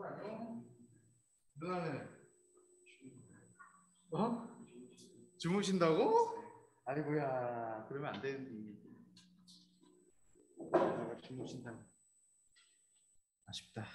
안녕. 누나는 주무신다고? 아이고야, 그러면 안 되는데. 누나가 주무신다고. 아쉽다.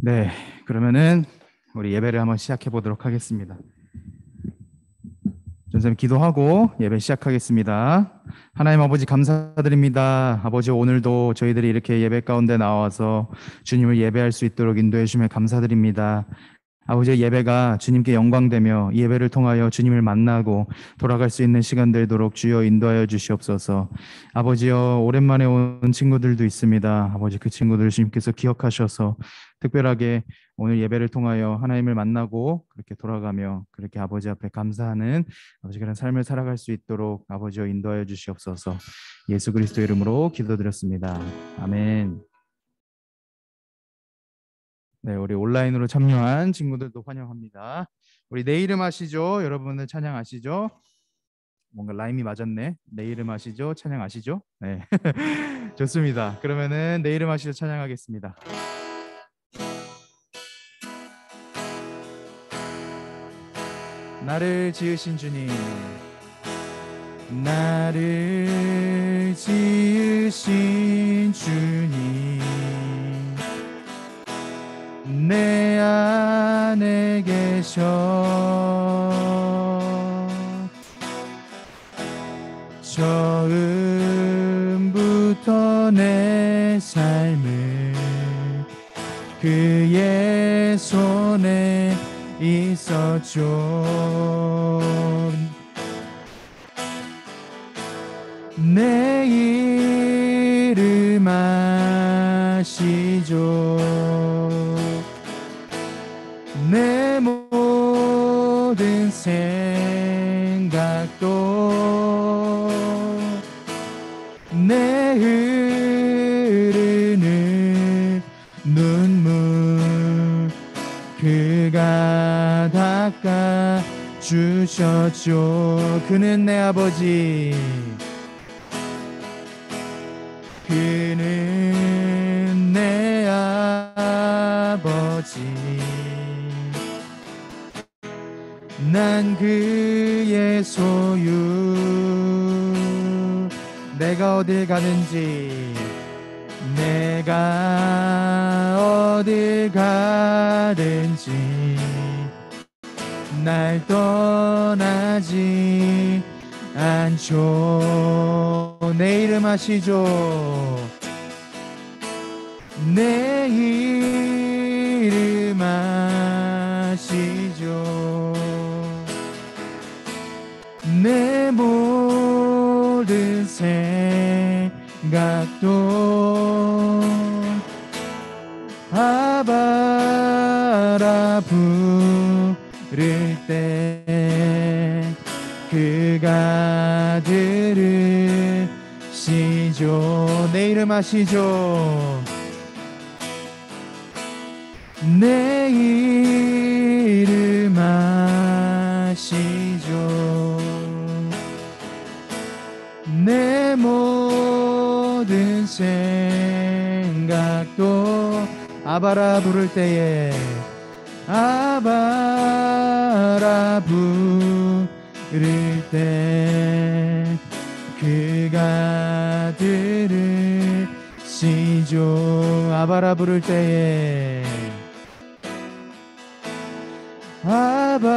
네, 그러면은 우리 예배를 한번 시작해 보도록 하겠습니다. 전쌤 기도하고 예배 시작하겠습니다. 하나님 아버지 감사드립니다. 아버지 오늘도 저희들이 이렇게 예배 가운데 나와서 주님을 예배할 수 있도록 인도해 주시면 감사드립니다. 아버지의 예배가 주님께 영광되며 이 예배를 통하여 주님을 만나고 돌아갈 수 있는 시간 되도록 주여 인도하여 주시옵소서. 아버지여 오랜만에 온 친구들도 있습니다. 아버지 그 친구들 주님께서 기억하셔서 특별하게 오늘 예배를 통하여 하나님을 만나고 그렇게 돌아가며 그렇게 아버지 앞에 감사하는 아버지 그런 삶을 살아갈 수 있도록 아버지여 인도하여 주시옵소서. 예수 그리스도 이름으로 기도드렸습니다. 아멘. 네, 우리 온라인으로 참여한 친구들도 환영합니다. 우리 내 이름 아시죠? 여러분들 찬양 아시죠? 뭔가 라임이 맞았네. 내 이름 아시죠? 찬양 아시죠? 네. 좋습니다. 그러면은 내 이름 아시죠? 찬양하겠습니다. 나를 지으신 주님, 나를 지으신 주님, 내 안에 계셔 처음부터 내 삶을 그의 손에 있었죠. 내 이름 아시죠. 내 모든 생각도 내 흐르는 눈물 그가 닦아 주셨죠. 그는 내 아버지, 그는 내 아버지, 난 그의 소유. 내가 어딜 가든지, 내가 어딜 가든지 날 떠나지 않죠. 내 이름 아시죠? 내 이름 아시죠? 내 모든 생각도 아바라 부를 때 그가 들으시죠. 내 이름 아시죠? 내 이름 아시죠? 내 모든 생각도 아바라 부를 때에 아바라 부를 때 그가 들으시죠. 아바라 부를 때에 아바라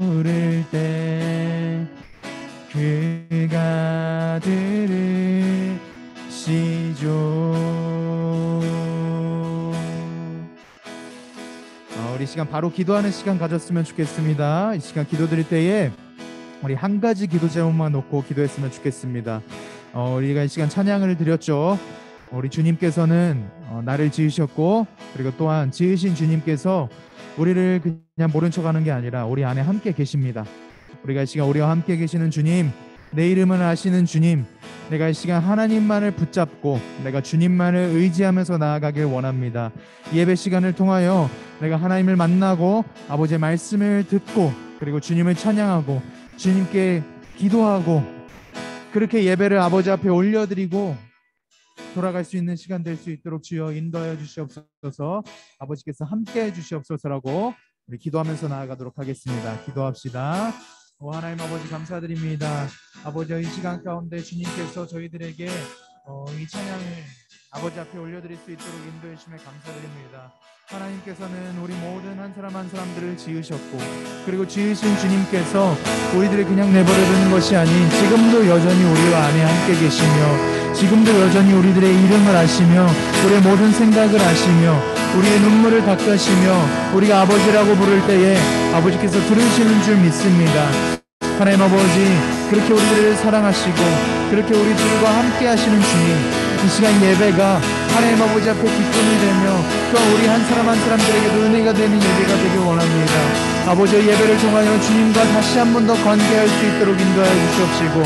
부를 때 그가 들으시죠. 우리 시간 바로 기도하는 시간 가졌으면 좋겠습니다. 이 시간 기도 드릴 때에 우리 한 가지 기도 제목만 놓고 기도했으면 좋겠습니다. 우리가 이 시간 찬양을 드렸죠. 우리 주님께서는 나를 지으셨고 그리고 또한 지으신 주님께서 우리를 그냥 모른 척하는 게 아니라 우리 안에 함께 계십니다. 우리가 이 시간 우리와 함께 계시는 주님, 내 이름을 아시는 주님, 내가 이 시간 하나님만을 붙잡고 내가 주님만을 의지하면서 나아가길 원합니다. 예배 시간을 통하여 내가 하나님을 만나고 아버지의 말씀을 듣고 그리고 주님을 찬양하고 주님께 기도하고 그렇게 예배를 아버지 앞에 올려드리고 돌아갈 수 있는 시간 될 수 있도록 주여 인도하여 주시옵소서. 아버지께서 함께해 주시옵소서라고 우리 기도하면서 나아가도록 하겠습니다. 기도합시다. 하나님 아버지 감사드립니다. 아버지 이 시간 가운데 주님께서 저희들에게 이 찬양을 아버지 앞에 올려드릴 수 있도록 인도해 주심에 감사드립니다. 하나님께서는 우리 모든 한 사람 한 사람들을 지으셨고, 그리고 지으신 주님께서 우리들을 그냥 내버려두는 것이 아닌 지금도 여전히 우리와 안에 함께 계시며, 지금도 여전히 우리들의 이름을 아시며 우리의 모든 생각을 아시며 우리의 눈물을 닦으시며 우리가 아버지라고 부를 때에 아버지께서 들으시는 줄 믿습니다. 하나님 아버지, 그렇게 우리들을 사랑하시고 그렇게 우리들과 함께 하시는 주님, 이 시간 예배가 하나님 아버지 앞에 기쁨이 되며 또한 우리 한 사람 한 사람들에게도 은혜가 되는 예배가 되길 원합니다. 아버지의 예배를 통하여 주님과 다시 한 번 더 관계할 수 있도록 인도하여 주시옵시고,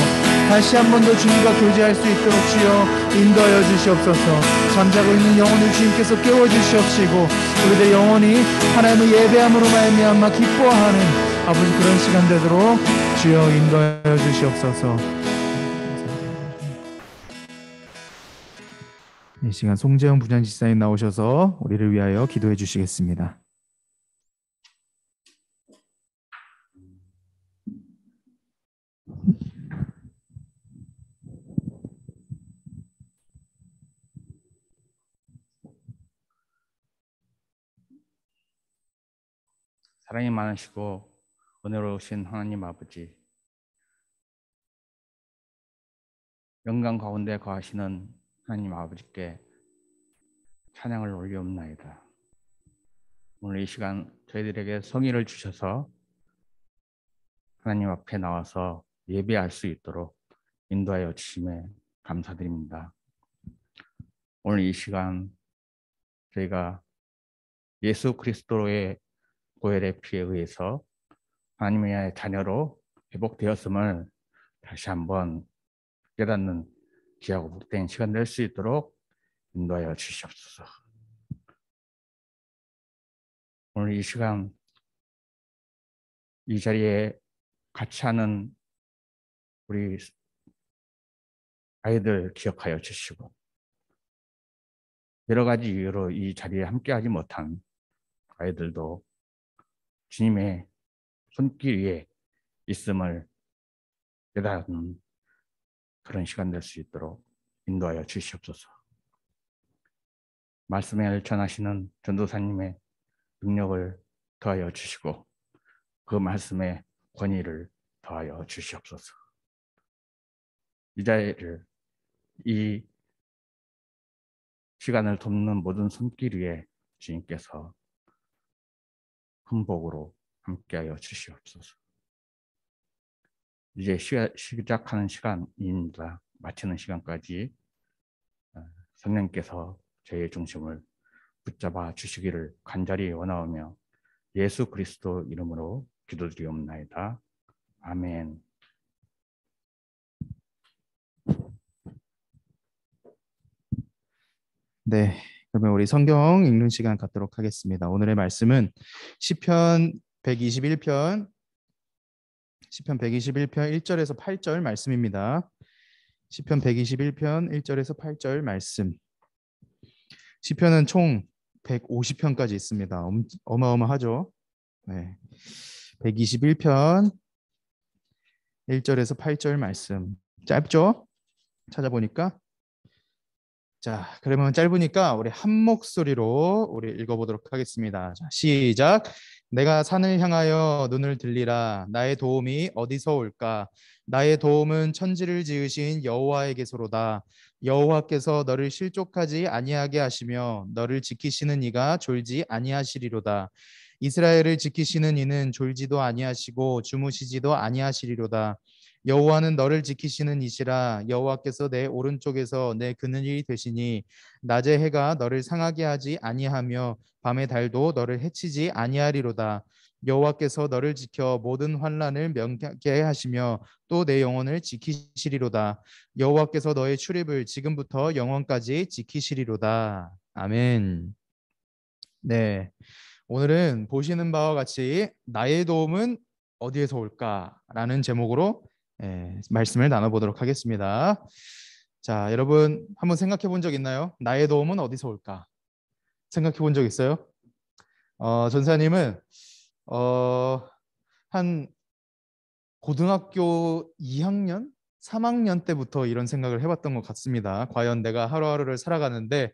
다시 한 번 더 주님과 교제할 수 있도록 주여 인도하여 주시옵소서. 잠자고 있는 영혼을 주님께서 깨워 주시옵시고, 우리들 영혼이 하나님의 예배함으로 말미암아 기뻐하는 아버지 그런 시간 되도록 주여 인도하여 주시옵소서. 이 시간 송재영 부장지사님 나오셔서 우리를 위하여 기도해 주시겠습니다. 사랑이 많으시고 은혜로우신 하나님 아버지, 영광 가운데 거하시는 하나님 아버지께 찬양을 올리옵나이다. 오늘 이 시간 저희들에게 성의를 주셔서 하나님 앞에 나와서 예배할 수 있도록 인도하여 주심에 감사드립니다. 오늘 이 시간 저희가 예수 그리스도의 보혈의 피에 의해서 하나님의 자녀로 회복되었음을 다시 한번 깨닫는 귀하고 복된 시간 될 수 있도록 인도하여 주시옵소서. 오늘 이 시간 이 자리에 같이 하는 우리 아이들 기억하여 주시고, 여러 가지 이유로 이 자리에 함께하지 못한 아이들도 주님의 손길 위에 있음을 깨닫는 그런 시간 될 수 있도록 인도하여 주시옵소서. 말씀을 전하시는 전도사님의 능력을 더하여 주시고 그 말씀의 권위를 더하여 주시옵소서. 이 자리를, 이 시간을 돕는 모든 손길 위에 주님께서 큰 복으로 함께하여 주시옵소서. 이제 시작하는 시간입니다. 마치는 시간까지 성령께서 저희의 중심을 붙잡아 주시기를 간절히 원하오며 예수 그리스도 이름으로 기도드리옵나이다. 아멘. 네, 그러면 우리 성경 읽는 시간 갖도록 하겠습니다. 오늘의 말씀은 시편 121편 1절에서 8절 말씀입니다. 시편 121편 1절에서 8절 말씀. 시편은 총 150편까지 있습니다. 어마어마하죠. 네. 121편 1절에서 8절 말씀. 짧죠? 찾아보니까. 자, 그러면 짧으니까 우리 한 목소리로 우리 읽어보도록 하겠습니다. 자, 시작. 내가 산을 향하여 눈을 들리라. 나의 도움이 어디서 올까? 나의 도움은 천지를 지으신 여호와에게서로다. 여호와께서 너를 실족하지 아니하게 하시며 너를 지키시는 이가 졸지 아니하시리로다. 이스라엘을 지키시는 이는 졸지도 아니하시고 주무시지도 아니하시리로다. 여호와는 너를 지키시는 이시라. 여호와께서 내 오른쪽에서 내 그늘이 되시니 낮의 해가 너를 상하게 하지 아니하며 밤의 달도 너를 해치지 아니하리로다. 여호와께서 너를 지켜 모든 환난을 면하게 하시며 또 내 영혼을 지키시리로다. 여호와께서 너의 출입을 지금부터 영원까지 지키시리로다. 아멘. 네, 오늘은 보시는 바와 같이 나의 도움은 어디에서 올까라는 제목으로 말씀을 나눠보도록 하겠습니다. 자, 여러분 한번 생각해 본 적 있나요? 나의 도움은 어디서 올까? 생각해 본 적 있어요? 전사님은 한 고등학교 2학년, 3학년 때부터 이런 생각을 해봤던 것 같습니다. 과연 내가 하루하루를 살아가는데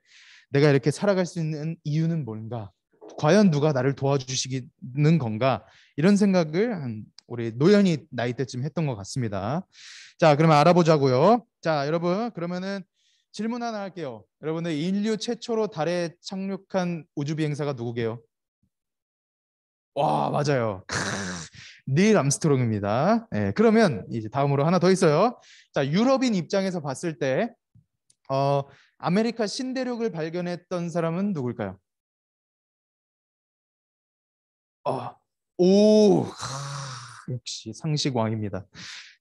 내가 이렇게 살아갈 수 있는 이유는 뭔가? 과연 누가 나를 도와주시는 건가? 이런 생각을 한 우리 노연이 나이 때쯤 했던 것 같습니다. 자, 그러면 알아보자고요. 자, 여러분, 그러면은 질문 하나 할게요. 여러분들 인류 최초로 달에 착륙한 우주 비행사가 누구게요? 와, 맞아요. 닐 암스트롱입니다. 네, 그러면 이제 다음으로 하나 더 있어요. 자, 유럽인 입장에서 봤을 때 어, 아메리카 신대륙을 발견했던 사람은 누굴까요? 어, 오, 역시 상식왕입니다.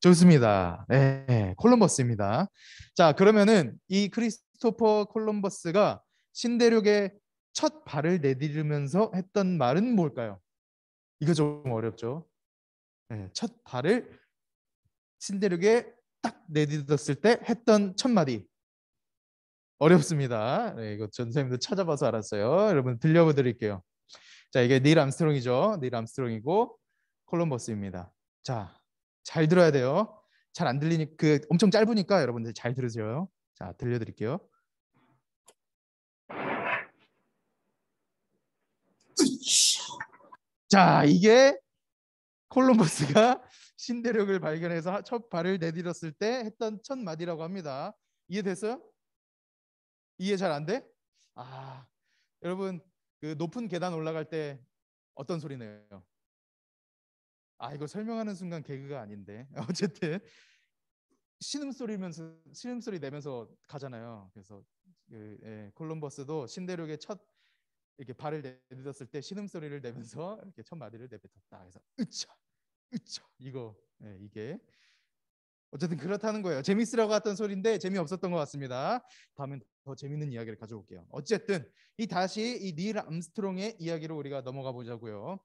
좋습니다. 네, 콜럼버스입니다. 자, 그러면은 이 크리스토퍼 콜럼버스가 신대륙에 첫 발을 내디디면서 했던 말은 뭘까요? 이거 좀 어렵죠. 네, 첫 발을 신대륙에 딱 내딛었을 때 했던 첫 마디. 어렵습니다. 네, 이거 전선생님도 찾아봐서 알았어요. 여러분 들려드릴게요. 자, 이게 닐 암스트롱이죠. 닐 암스트롱이고 콜럼버스입니다. 자, 잘 들어야 돼요. 잘 안 들리니 그 엄청 짧으니까 여러분들 잘 들으세요. 자, 들려드릴게요. 자, 이게 콜럼버스가 신대륙을 발견해서 첫 발을 내딛었을 때 했던 첫 마디라고 합니다. 이해됐어요? 이해 잘 안 돼? 아, 여러분 그 높은 계단 올라갈 때 어떤 소리 내요? 아, 이거 설명하는 순간 개그가 아닌데 어쨌든 신음소리 내면서 가잖아요. 그래서 콜럼버스도 신대륙에 첫 이렇게 발을 내딛었을 때 신음소리를 내면서 이렇게 첫 마디를 내뱉었다. 그래서 으차 으차 이거 이게 어쨌든 그렇다는 거예요. 재밌으라고 했던 소리인데 재미없었던 것 같습니다. 다음엔 더 재밌는 이야기를 가져올게요. 어쨌든 다시 이 닐 암스트롱의 이야기로 우리가 넘어가 보자고요.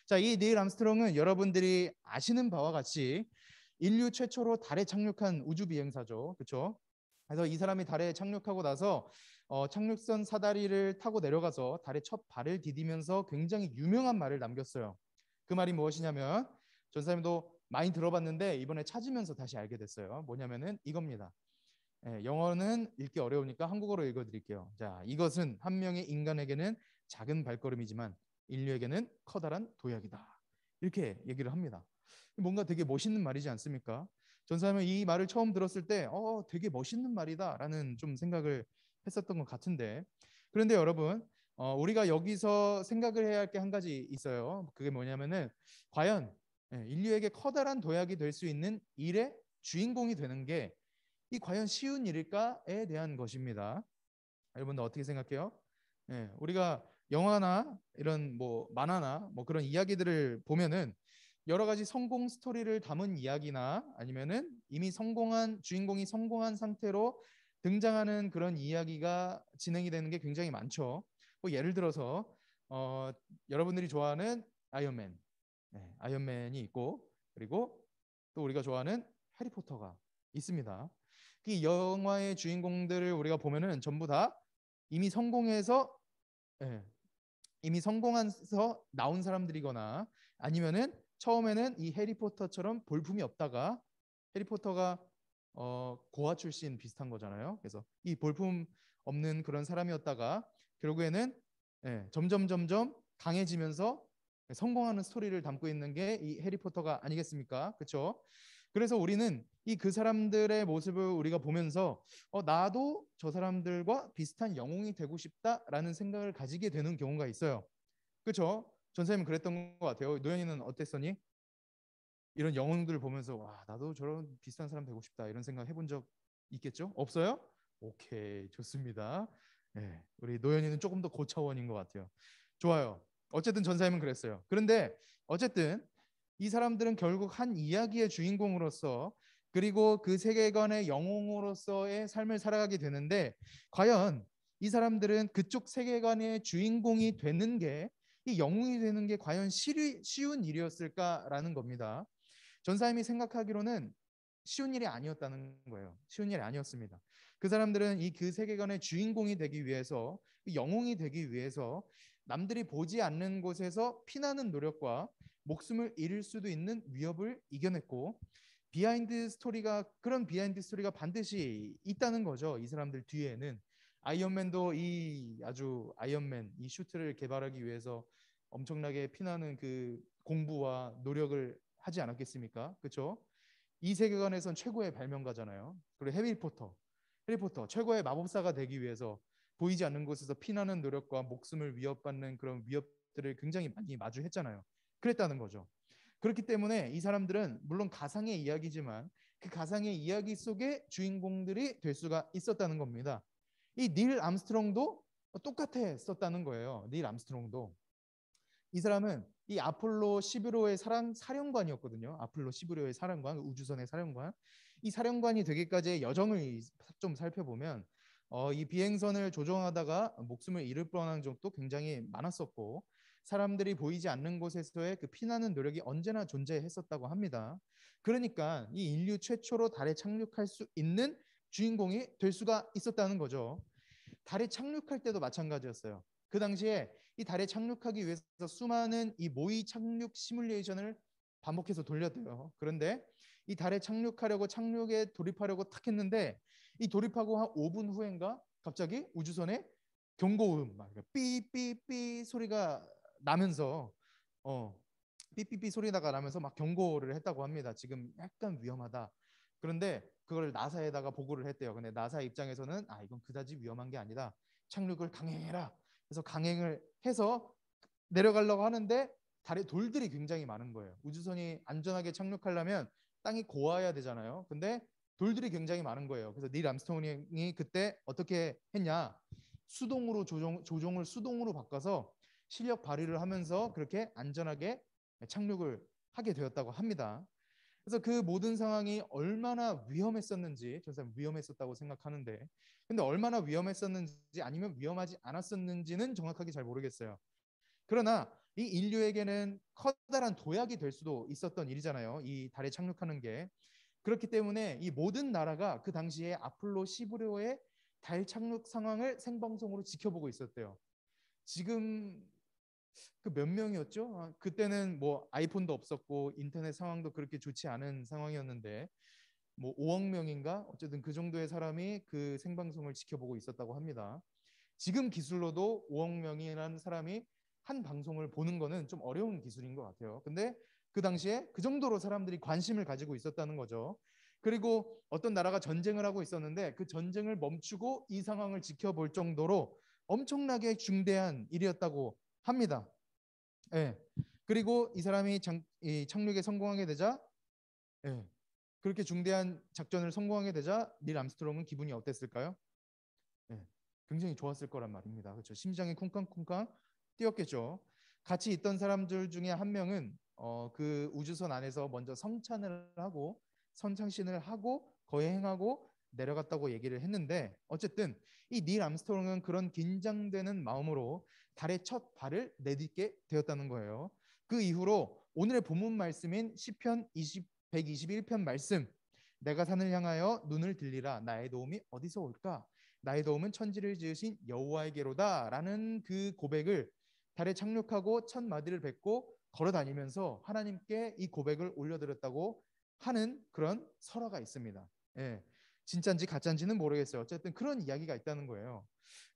자, 이 닐 암스트롱은 여러분들이 아시는 바와 같이 인류 최초로 달에 착륙한 우주 비행사죠. 그렇죠? 그래서 이 사람이 달에 착륙하고 나서 착륙선 사다리를 타고 내려가서 달에 첫 발을 디디면서 굉장히 유명한 말을 남겼어요. 그 말이 무엇이냐면 전사님도 많이 들어봤는데 이번에 찾으면서 다시 알게 됐어요. 뭐냐면은 이겁니다. 영어는 읽기 어려우니까 한국어로 읽어드릴게요. 자, 이것은 한 명의 인간에게는 작은 발걸음이지만 인류에게는 커다란 도약이다. 이렇게 얘기를 합니다. 뭔가 되게 멋있는 말이지 않습니까? 전사님은 이 말을 처음 들었을 때 되게 멋있는 말이다라는 좀 생각을 했었던 것 같은데 그런데 여러분 우리가 여기서 생각을 해야 할 게 한 가지 있어요. 그게 뭐냐면은 과연 인류에게 커다란 도약이 될 수 있는 일의 주인공이 되는 게 이 과연 쉬운 일일까에 대한 것입니다. 여러분들 어떻게 생각해요? 우리가 영화나 이런 뭐 만화나 뭐 그런 이야기들을 보면은 여러 가지 성공 스토리를 담은 이야기나 아니면은 이미 성공한 주인공이 성공한 상태로 등장하는 그런 이야기가 진행이 되는 게 굉장히 많죠. 뭐 예를 들어서 여러분들이 좋아하는 아이언맨, 아이언맨이 있고 그리고 또 우리가 좋아하는 해리포터가 있습니다. 이 영화의 주인공들을 우리가 보면은 전부 다 이미 성공해서 예, 이미 성공해서 나온 사람들이거나 아니면은 처음에는 이 해리포터처럼 볼품이 없다가 해리포터가 고아 출신 비슷한 거잖아요. 그래서 이 볼품 없는 그런 사람이었다가 결국에는 점점 강해지면서 성공하는 스토리를 담고 있는 게 이 해리포터가 아니겠습니까? 그렇죠? 그래서 우리는 이 그 사람들의 모습을 우리가 보면서 나도 저 사람들과 비슷한 영웅이 되고 싶다라는 생각을 가지게 되는 경우가 있어요. 그렇죠? 전사님은 그랬던 것 같아요. 노현이는 어땠었니? 이런 영웅들 보면서 와 나도 저런 비슷한 사람 되고 싶다 이런 생각 해본 적 있겠죠? 없어요? 오케이 좋습니다. 우리 노현이는 조금 더 고차원인 것 같아요. 좋아요. 어쨌든 전사님은 그랬어요. 그런데 어쨌든 이 사람들은 결국 한 이야기의 주인공으로서 그리고 그 세계관의 영웅으로서의 삶을 살아가게 되는데 과연 이 사람들은 그쪽 세계관의 주인공이 되는 게 이 영웅이 되는 게 과연 쉬운 일이었을까라는 겁니다. 전사님이 생각하기로는 쉬운 일이 아니었다는 거예요. 쉬운 일이 아니었습니다. 그 사람들은 이 그 세계관의 주인공이 되기 위해서 영웅이 되기 위해서 남들이 보지 않는 곳에서 피나는 노력과 목숨을 잃을 수도 있는 위협을 이겨냈고 그런 비하인드 스토리가 반드시 있다는 거죠. 이 사람들 뒤에는 아이언맨도 이 아주 아이언맨 이 슈트를 개발하기 위해서 엄청나게 피나는 그 공부와 노력을 하지 않았겠습니까? 그렇죠? 이 세계관에선 최고의 발명가잖아요. 그리고 해리포터 최고의 마법사가 되기 위해서 보이지 않는 곳에서 피나는 노력과 목숨을 위협받는 그런 위협들을 굉장히 많이 마주했잖아요. 그랬다는 거죠. 그렇기 때문에 이 사람들은 물론 가상의 이야기지만 그 가상의 이야기 속의 주인공들이 될 수가 있었다는 겁니다. 이 닐 암스트롱도 똑같았었다는 거예요. 닐 암스트롱도. 이 사람은 이 아폴로 11호의 사령관이었거든요. 아폴로 11호의 사령관, 우주선의 사령관. 이 사령관이 되기까지의 여정을 좀 살펴보면 이 비행선을 조종하다가 목숨을 잃을 뻔한 적도 굉장히 많았었고 사람들이 보이지 않는 곳에서의 그 피나는 노력이 언제나 존재했었다고 합니다. 그러니까 이 인류 최초로 달에 착륙할 수 있는 주인공이 될 수가 있었다는 거죠. 달에 착륙할 때도 마찬가지였어요. 그 당시에 이 달에 착륙하기 위해서 수많은 이 모의 착륙 시뮬레이션을 반복해서 돌렸대요. 그런데 이 달에 착륙하려고 착륙에 돌입하려고 탁 했는데 이 돌입하고 한 5분 후인가 갑자기 우주선에 경고음 막 삐삐삐 소리가 나면서 삐삐삐 소리가 나면서 막 경고를 했다고 합니다. 지금 약간 위험하다. 그런데 그걸 나사에다가 보고를 했대요. 근데 나사 입장에서는 이건 그다지 위험한 게 아니다. 착륙을 강행해라. 그래서 강행을 해서 내려가려고 하는데 달에 돌들이 굉장히 많은 거예요. 우주선이 안전하게 착륙하려면 땅이 고와야 되잖아요. 근데 돌들이 굉장히 많은 거예요. 그래서 닐 암스트롱이 그때 어떻게 했냐? 조종을 수동으로 바꿔서 실력 발휘를 하면서 그렇게 안전하게 착륙을 하게 되었다고 합니다. 그래서 그 모든 상황이 얼마나 위험했었는지 저는 위험했었다고 생각하는데 근데 얼마나 위험했었는지 아니면 위험하지 않았었는지는 정확하게 잘 모르겠어요. 그러나 이 인류에게는 커다란 도약이 될 수도 있었던 일이잖아요. 이 달에 착륙하는 게. 그렇기 때문에 이 모든 나라가 그 당시에 아폴로 11호의 달 착륙 상황을 생방송으로 지켜보고 있었대요. 지금 그 몇 명이었죠? 그때는 뭐 아이폰도 없었고 인터넷 상황도 그렇게 좋지 않은 상황이었는데 뭐 5억 명인가 어쨌든 그 정도의 사람이 그 생방송을 지켜보고 있었다고 합니다. 지금 기술로도 5억 명이라는 사람이 한 방송을 보는 거는 좀 어려운 기술인 것 같아요. 근데 그 당시에 그 정도로 사람들이 관심을 가지고 있었다는 거죠. 그리고 어떤 나라가 전쟁을 하고 있었는데 그 전쟁을 멈추고 이 상황을 지켜볼 정도로 엄청나게 중대한 일이었다고 합니다. 예. 그리고 이 사람이 이 착륙에 성공하게 되자, 예. 그렇게 중대한 작전을 성공하게 되자 닐 암스트롱은 기분이 어땠을까요? 예. 굉장히 좋았을 거란 말입니다. 그렇죠. 심장이 쿵쾅쿵쾅 뛰었겠죠. 같이 있던 사람들 중에 한 명은 그 우주선 안에서 먼저 성찬을 하고 선창신을 하고 거행하고 내려갔다고 얘기를 했는데 어쨌든 이 닐 암스트롱은 그런 긴장되는 마음으로 달에 첫 발을 내딛게 되었다는 거예요. 그 이후로 오늘의 본문 말씀인 시편 121편 말씀 내가 산을 향하여 눈을 들리라 나의 도움이 어디서 올까 나의 도움은 천지를 지으신 여호와에게로다라는 그 고백을 달에 착륙하고 첫 마디를 뱉고 걸어 다니면서 하나님께 이 고백을 올려드렸다고 하는 그런 설화가 있습니다. 예. 진짜인지 가짜인지는 모르겠어요. 어쨌든 그런 이야기가 있다는 거예요.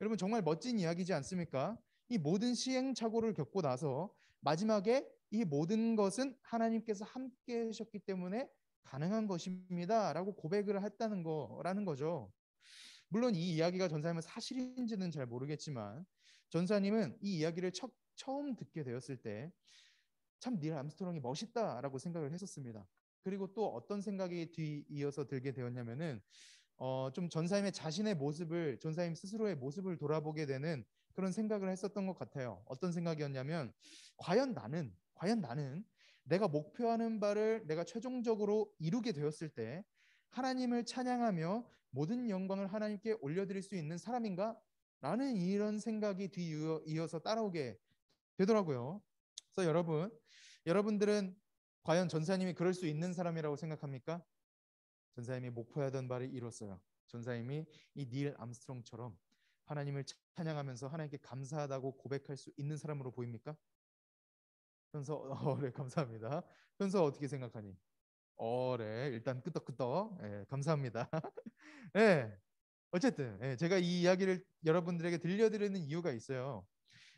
여러분 정말 멋진 이야기지 않습니까? 이 모든 시행착오를 겪고 나서 마지막에 이 모든 것은 하나님께서 함께 하셨기 때문에 가능한 것입니다라고 고백을 했다는 거라는 거죠. 물론 이 이야기가 전사님은 사실인지는 잘 모르겠지만 전사님은 이 이야기를 처음 듣게 되었을 때 참 닐 암스트롱이 멋있다라고 생각을 했었습니다. 그리고 또 어떤 생각이 뒤이어서 들게 되었냐면은 좀 전사님의 자신의 모습을 전사님 스스로의 모습을 돌아보게 되는 그런 생각을 했었던 것 같아요. 어떤 생각이었냐면 과연 나는 내가 목표하는 바를 내가 최종적으로 이루게 되었을 때 하나님을 찬양하며 모든 영광을 하나님께 올려드릴 수 있는 사람인가? 라는 이런 생각이 뒤이어서 따라오게 되더라고요. 그래서 여러분들은 과연 전사님이 그럴 수 있는 사람이라고 생각합니까? 전사님이 목표하던 바를 이뤘어요. 전사님이 이 닐 암스트롱처럼 하나님을 찬양하면서 하나님께 감사하다고 고백할 수 있는 사람으로 보입니까? 현서, 네, 감사합니다. 현서 어떻게 생각하니? 네. 일단 끄덕끄덕. 감사합니다. 네. 어쨌든 제가 이 이야기를 여러분들에게 들려드리는 이유가 있어요.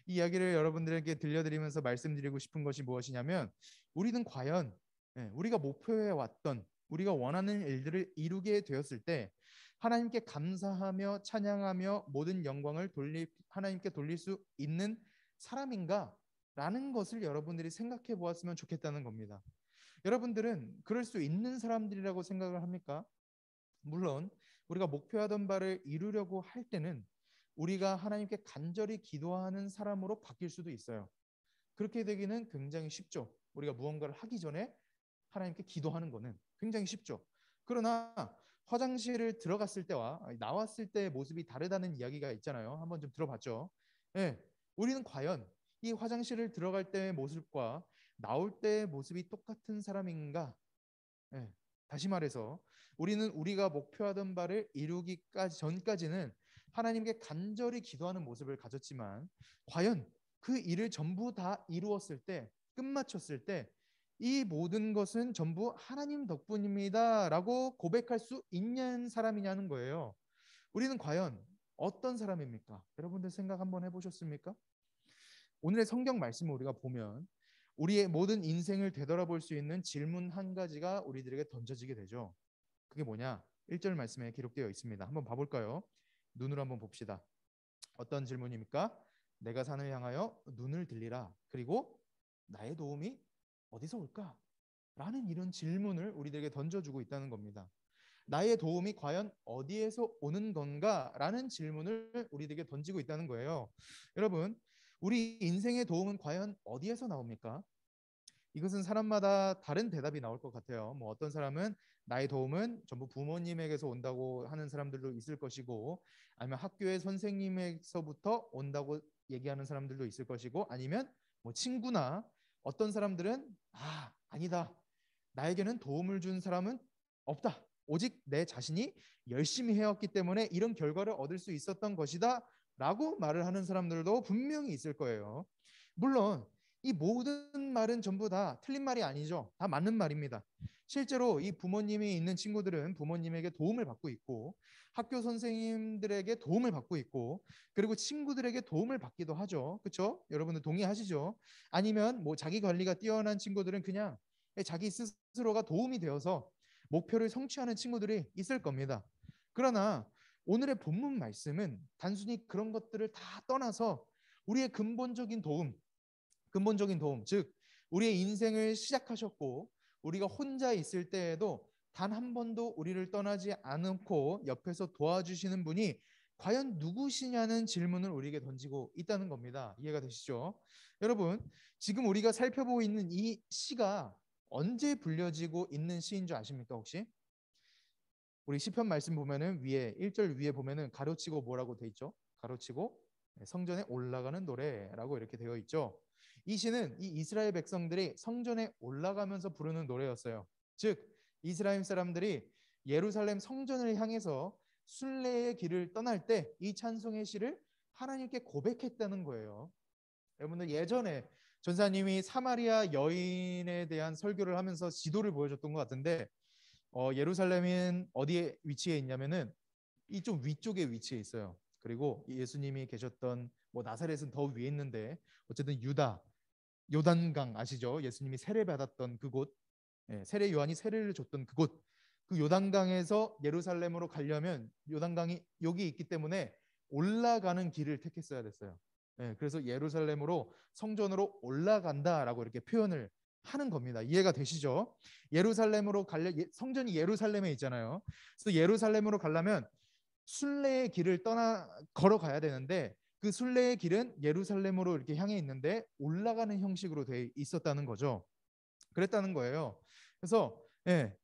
이 이야기를 여러분들에게 들려드리면서 말씀드리고 싶은 것이 무엇이냐면 우리는 과연 우리가 목표해 왔던 우리가 원하는 일들을 이루게 되었을 때 하나님께 감사하며 찬양하며 모든 영광을 하나님께 돌릴 수 있는 사람인가? 라는 것을 여러분들이 생각해 보았으면 좋겠다는 겁니다. 여러분들은 그럴 수 있는 사람들이라고 생각을 합니까? 물론 우리가 목표하던 바를 이루려고 할 때는 우리가 하나님께 간절히 기도하는 사람으로 바뀔 수도 있어요. 그렇게 되기는 굉장히 쉽죠. 우리가 무언가를 하기 전에 하나님께 기도하는 거는 굉장히 쉽죠. 그러나 화장실을 들어갔을 때와 나왔을 때의 모습이 다르다는 이야기가 있잖아요. 한번 좀 들어봤죠. 예, 우리는 과연 이 화장실을 들어갈 때의 모습과 나올 때의 모습이 똑같은 사람인가? 예, 다시 말해서 우리는 우리가 목표하던 바를 이루기까지 전까지는 하나님께 간절히 기도하는 모습을 가졌지만 과연 그 일을 전부 다 이루었을 때 끝마쳤을 때 이 모든 것은 전부 하나님 덕분입니다라고 고백할 수 있는 사람이냐는 거예요. 우리는 과연 어떤 사람입니까? 여러분들 생각 한번 해보셨습니까? 오늘의 성경 말씀을 우리가 보면 우리의 모든 인생을 되돌아볼 수 있는 질문 한 가지가 우리들에게 던져지게 되죠. 그게 뭐냐? 1절 말씀에 기록되어 있습니다. 한번 봐볼까요? 눈으로 한번 봅시다. 어떤 질문입니까? 내가 산을 향하여 눈을 들리라. 그리고 나의 도움이 어디서 올까? 라는 이런 질문을 우리들에게 던져주고 있다는 겁니다. 나의 도움이 과연 어디에서 오는 건가? 라는 질문을 우리들에게 던지고 있다는 거예요. 여러분, 우리 인생의 도움은 과연 어디에서 나옵니까? 이것은 사람마다 다른 대답이 나올 것 같아요. 뭐 어떤 사람은 나의 도움은 전부 부모님에게서 온다고 하는 사람들도 있을 것이고, 아니면 학교의 선생님에서부터 온다고 얘기하는 사람들도 있을 것이고, 아니면 뭐 친구나 어떤 사람들은 아니다. 나에게는 도움을 준 사람은 없다. 오직 내 자신이 열심히 해왔기 때문에 이런 결과를 얻을 수 있었던 것이다. 라고 말을 하는 사람들도 분명히 있을 거예요. 물론 이 모든 말은 전부 다 틀린 말이 아니죠. 다 맞는 말입니다. 실제로 이 부모님이 있는 친구들은 부모님에게 도움을 받고 있고 학교 선생님들에게 도움을 받고 있고 그리고 친구들에게 도움을 받기도 하죠. 그렇죠? 여러분들 동의하시죠? 아니면 뭐 자기 관리가 뛰어난 친구들은 그냥 자기 스스로가 도움이 되어서 목표를 성취하는 친구들이 있을 겁니다. 그러나 오늘의 본문 말씀은 단순히 그런 것들을 다 떠나서 우리의 근본적인 도움, 즉 우리의 인생을 시작하셨고 우리가 혼자 있을 때에도 단 한 번도 우리를 떠나지 않고 옆에서 도와주시는 분이 과연 누구시냐는 질문을 우리에게 던지고 있다는 겁니다. 이해가 되시죠? 여러분, 지금 우리가 살펴보고 있는 이 시가 언제 불려지고 있는 시인 줄 아십니까 혹시? 우리 시편 말씀 보면은 위에 1절 위에 보면은 가로치고 뭐라고 돼 있죠? 가로치고 성전에 올라가는 노래라고 이렇게 되어 있죠. 이 시는 이 이스라엘 백성들이 성전에 올라가면서 부르는 노래였어요. 즉 이스라엘 사람들이 예루살렘 성전을 향해서 순례의 길을 떠날 때 이 찬송의 시를 하나님께 고백했다는 거예요. 여러분들 예전에 전사님이 사마리아 여인에 대한 설교를 하면서 지도를 보여줬던 것 같은데 예루살렘은 어디에 위치해 있냐면은 이쪽 위쪽에 위치해 있어요. 그리고 예수님이 계셨던 뭐 나사렛은 더 위에 있는데 어쨌든 유다 요단강 아시죠? 예수님이 세례 받았던 그곳, 세례 요한이 세례를 줬던 그곳, 그 요단강에서 예루살렘으로 가려면 요단강이 여기 있기 때문에 올라가는 길을 택했어야 됐어요. 그래서 예루살렘으로 성전으로 올라간다라고 이렇게 표현을 하는 겁니다. 이해가 되시죠? 예루살렘으로 성전이 예루살렘에 있잖아요. 그래서 예루살렘으로 가려면 순례의 길을 떠나 걸어가야 되는데 그 순례의 길은 예루살렘으로 이렇게 향해 있는데 올라가는 형식으로 돼 있었다는 거죠. 그랬다는 거예요. 그래서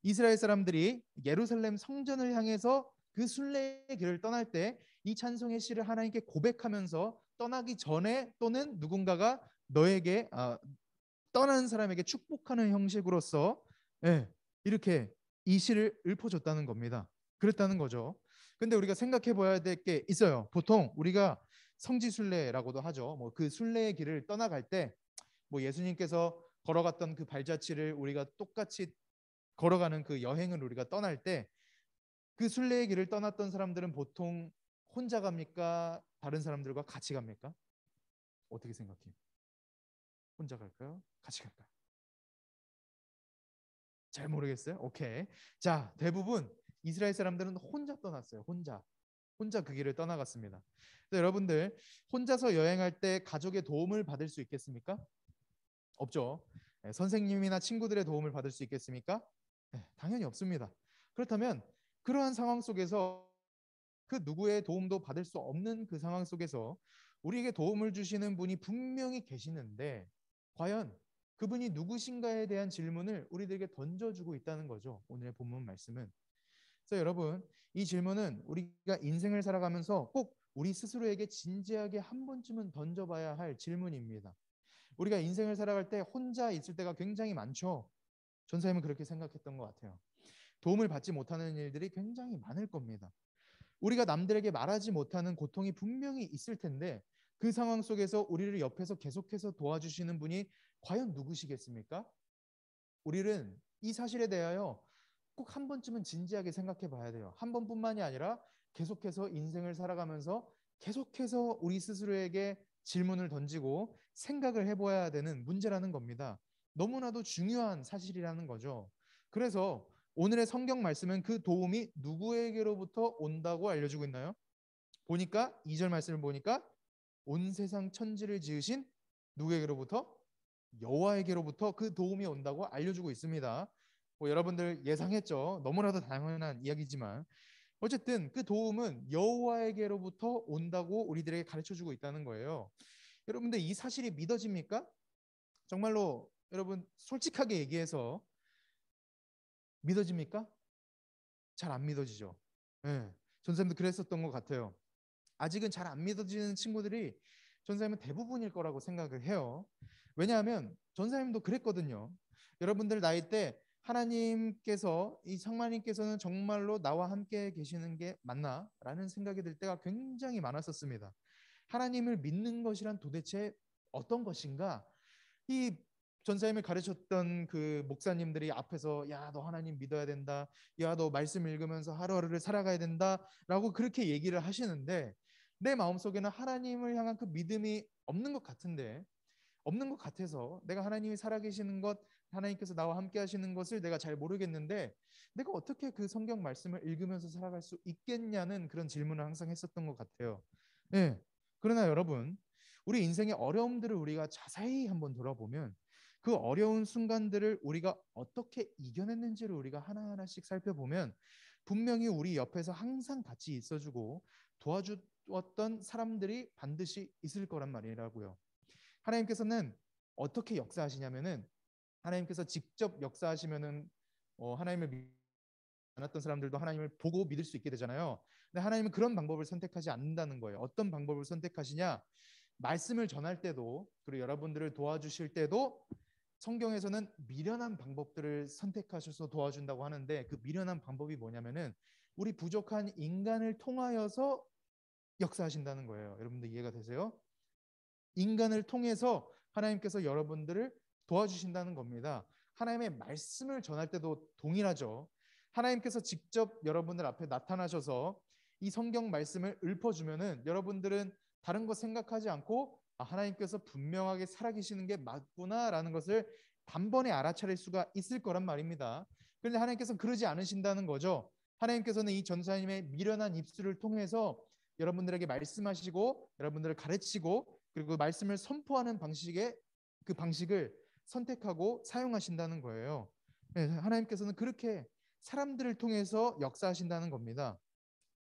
이스라엘 사람들이 예루살렘 성전을 향해서 그 순례의 길을 떠날 때 이 찬송의 시를 하나님께 고백하면서 떠나기 전에 또는 누군가가 너에게 떠나는 사람에게 축복하는 형식으로서 이렇게 이 시를 읊어줬다는 겁니다. 그랬다는 거죠. 근데 우리가 생각해 봐야 될 게 있어요. 보통 우리가 성지순례라고도 하죠. 뭐 그 순례의 길을 떠나갈 때 뭐 예수님께서 걸어갔던 그 발자취를 우리가 똑같이 걸어가는 그 여행을 우리가 떠날 때 그 순례의 길을 떠났던 사람들은 보통 혼자 갑니까? 다른 사람들과 같이 갑니까? 어떻게 생각해요? 혼자 갈까요? 같이 갈까요? 잘 모르겠어요. 오케이. 자, 대부분 이스라엘 사람들은 혼자 떠났어요. 혼자 그 길을 떠나갔습니다. 여러분들 혼자서 여행할 때 가족의 도움을 받을 수 있겠습니까? 없죠. 선생님이나 친구들의 도움을 받을 수 있겠습니까? 당연히 없습니다. 그렇다면 그러한 상황 속에서 그 누구의 도움도 받을 수 없는 그 상황 속에서 우리에게 도움을 주시는 분이 분명히 계시는데 과연 그분이 누구신가에 대한 질문을 우리들에게 던져주고 있다는 거죠. 오늘의 본문 말씀은. 그래서 여러분, 이 질문은 우리가 인생을 살아가면서 꼭 우리 스스로에게 진지하게 한 번쯤은 던져봐야 할 질문입니다. 우리가 인생을 살아갈 때 혼자 있을 때가 굉장히 많죠. 전사님은 그렇게 생각했던 것 같아요. 도움을 받지 못하는 일들이 굉장히 많을 겁니다. 우리가 남들에게 말하지 못하는 고통이 분명히 있을 텐데 그 상황 속에서 우리를 옆에서 계속해서 도와주시는 분이 과연 누구시겠습니까? 우리는 이 사실에 대하여 꼭 한 번쯤은 진지하게 생각해 봐야 돼요. 한 번뿐만이 아니라 계속해서 인생을 살아가면서 계속해서 우리 스스로에게 질문을 던지고 생각을 해봐야 되는 문제라는 겁니다. 너무나도 중요한 사실이라는 거죠. 그래서 오늘의 성경 말씀은 그 도움이 누구에게로부터 온다고 알려주고 있나요? 보니까 2절 말씀을 보니까 온 세상 천지를 지으신 누구에게로부터? 여호와에게로부터 그 도움이 온다고 알려주고 있습니다. 뭐 여러분들 예상했죠? 너무나도 당연한 이야기지만 어쨌든 그 도움은 여호와에게로부터 온다고 우리들에게 가르쳐주고 있다는 거예요. 여러분들 이 사실이 믿어집니까? 정말로 여러분 솔직하게 얘기해서 믿어집니까? 잘 안 믿어지죠. 네, 전사님도 그랬었던 것 같아요. 아직은 잘 안 믿어지는 친구들이 전사님은 대부분일 거라고 생각을 해요. 왜냐하면 전사님도 그랬거든요. 여러분들 나이 때 하나님께서 이 성마님께서는 정말로 나와 함께 계시는 게 맞나? 라는 생각이 들 때가 굉장히 많았었습니다. 하나님을 믿는 것이란 도대체 어떤 것인가? 이 전사님을 가르쳤던 그 목사님들이 앞에서 야, 너 하나님 믿어야 된다. 야, 너 말씀 읽으면서 하루하루를 살아가야 된다라고 그렇게 얘기를 하시는데 내 마음속에는 하나님을 향한 그 믿음이 없는 것 같은데 없는 것 같아서 내가 하나님이 살아계시는 것 하나님께서 나와 함께 하시는 것을 내가 잘 모르겠는데 내가 어떻게 그 성경 말씀을 읽으면서 살아갈 수 있겠냐는 그런 질문을 항상 했었던 것 같아요. 네. 그러나 여러분 우리 인생의 어려움들을 우리가 자세히 한번 돌아보면 그 어려운 순간들을 우리가 어떻게 이겨냈는지를 우리가 하나하나씩 살펴보면 분명히 우리 옆에서 항상 같이 있어주고 도와주었던 사람들이 반드시 있을 거란 말이라고요. 하나님께서는 어떻게 역사하시냐면은 하나님께서 직접 역사하시면은 하나님을 믿지 않았던 사람들도 하나님을 보고 믿을 수 있게 되잖아요. 근데 하나님은 그런 방법을 선택하지 않는다는 거예요. 어떤 방법을 선택하시냐? 말씀을 전할 때도 그리고 여러분들을 도와주실 때도 성경에서는 미련한 방법들을 선택하셔서 도와준다고 하는데 그 미련한 방법이 뭐냐면은 우리 부족한 인간을 통하여서 역사하신다는 거예요. 여러분들 이해가 되세요? 인간을 통해서 하나님께서 여러분들을 도와주신다는 겁니다. 하나님의 말씀을 전할 때도 동일하죠. 하나님께서 직접 여러분들 앞에 나타나셔서 이 성경 말씀을 읊어주면은 여러분들은 다른 거 생각하지 않고 하나님께서 분명하게 살아계시는 게 맞구나라는 것을 단번에 알아차릴 수가 있을 거란 말입니다. 그런데 하나님께서는 그러지 않으신다는 거죠. 하나님께서는 이 전사님의 미련한 입술을 통해서 여러분들에게 말씀하시고 여러분들을 가르치고 그리고 말씀을 선포하는 방식의 그 방식을 선택하고 사용하신다는 거예요. 네, 하나님께서는 그렇게 사람들을 통해서 역사하신다는 겁니다.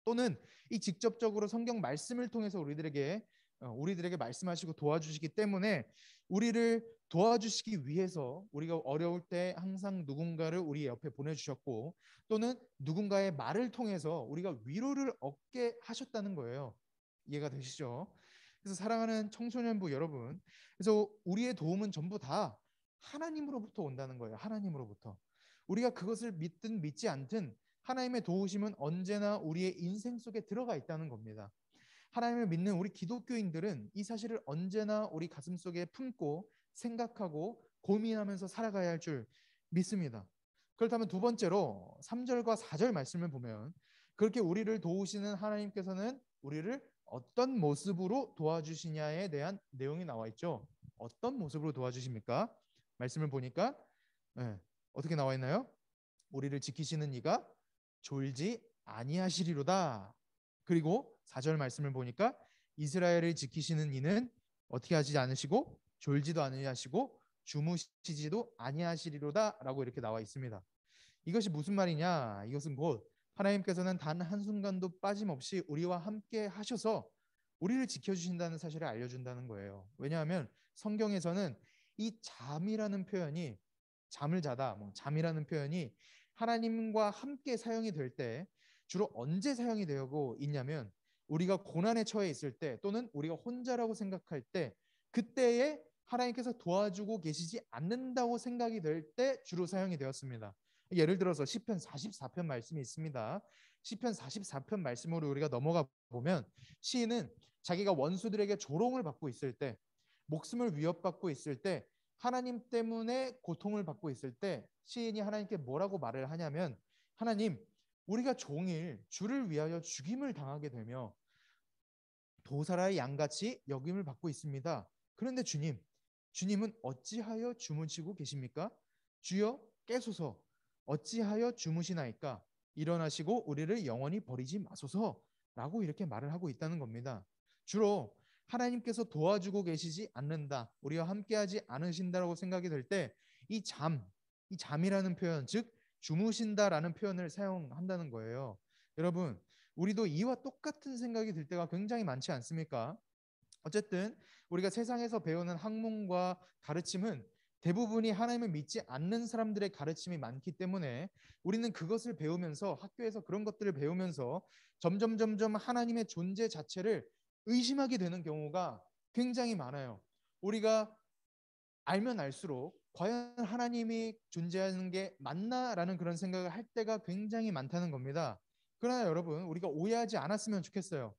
또는 이 직접적으로 성경 말씀을 통해서 우리들에게 말씀하시고 도와주시기 때문에 우리를 도와주시기 위해서 우리가 어려울 때 항상 누군가를 우리 옆에 보내주셨고 또는 누군가의 말을 통해서 우리가 위로를 얻게 하셨다는 거예요. 이해가 되시죠? 그래서 사랑하는 청소년부 여러분, 그래서 우리의 도움은 전부 다 하나님으로부터 온다는 거예요. 하나님으로부터. 우리가 그것을 믿든 믿지 않든 하나님의 도우심은 언제나 우리의 인생 속에 들어가 있다는 겁니다. 하나님을 믿는 우리 기독교인들은 이 사실을 언제나 우리 가슴 속에 품고 생각하고 고민하면서 살아가야 할 줄 믿습니다. 그렇다면 두 번째로 3절과 4절 말씀을 보면 그렇게 우리를 도우시는 하나님께서는 우리를 어떤 모습으로 도와주시냐에 대한 내용이 나와 있죠. 어떤 모습으로 도와주십니까? 말씀을 보니까 어떻게 나와 있나요? 우리를 지키시는 이가 졸지 아니하시리로다. 그리고 4절 말씀을 보니까 이스라엘을 지키시는 이는 어떻게 하지 않으시고 졸지도 아니하시고 주무시지도 아니하시리로다라고 이렇게 나와 있습니다. 이것이 무슨 말이냐? 이것은 곧 하나님께서는 단 한순간도 빠짐없이 우리와 함께 하셔서 우리를 지켜주신다는 사실을 알려준다는 거예요. 왜냐하면 성경에서는 이 잠이라는 표현이 잠을 자다, 잠이라는 표현이 하나님과 함께 사용이 될 때 주로 언제 사용이 되고 있냐면 우리가 고난에 처해 있을 때 또는 우리가 혼자라고 생각할 때 그때에 하나님께서 도와주고 계시지 않는다고 생각이 될 때 주로 사용이 되었습니다. 예를 들어서 시편 44편 말씀이 있습니다. 시편 44편 말씀으로 우리가 넘어가 보면 시인은 자기가 원수들에게 조롱을 받고 있을 때, 목숨을 위협받고 있을 때, 하나님 때문에 고통을 받고 있을 때 시인이 하나님께 뭐라고 말을 하냐면 하나님, 우리가 종일 주를 위하여 죽임을 당하게 되며 도사라의 양같이 여김을 받고 있습니다. 그런데 주님은 어찌하여 주무시고 계십니까? 주여 깨소서 어찌하여 주무시나이까? 일어나시고 우리를 영원히 버리지 마소서라고 이렇게 말을 하고 있다는 겁니다. 주로 하나님께서 도와주고 계시지 않는다, 우리와 함께하지 않으신다라고 생각이 될 때 이 잠이라는 표현, 즉 주무신다라는 표현을 사용한다는 거예요. 여러분, 우리도 이와 똑같은 생각이 들 때가 굉장히 많지 않습니까? 어쨌든 우리가 세상에서 배우는 학문과 가르침은 대부분이 하나님을 믿지 않는 사람들의 가르침이 많기 때문에 우리는 그것을 배우면서 학교에서 그런 것들을 배우면서 점점 하나님의 존재 자체를 의심하게 되는 경우가 굉장히 많아요. 우리가 알면 알수록 과연 하나님이 존재하는 게 맞나라는 그런 생각을 할 때가 굉장히 많다는 겁니다. 그러나 여러분, 우리가 오해하지 않았으면 좋겠어요.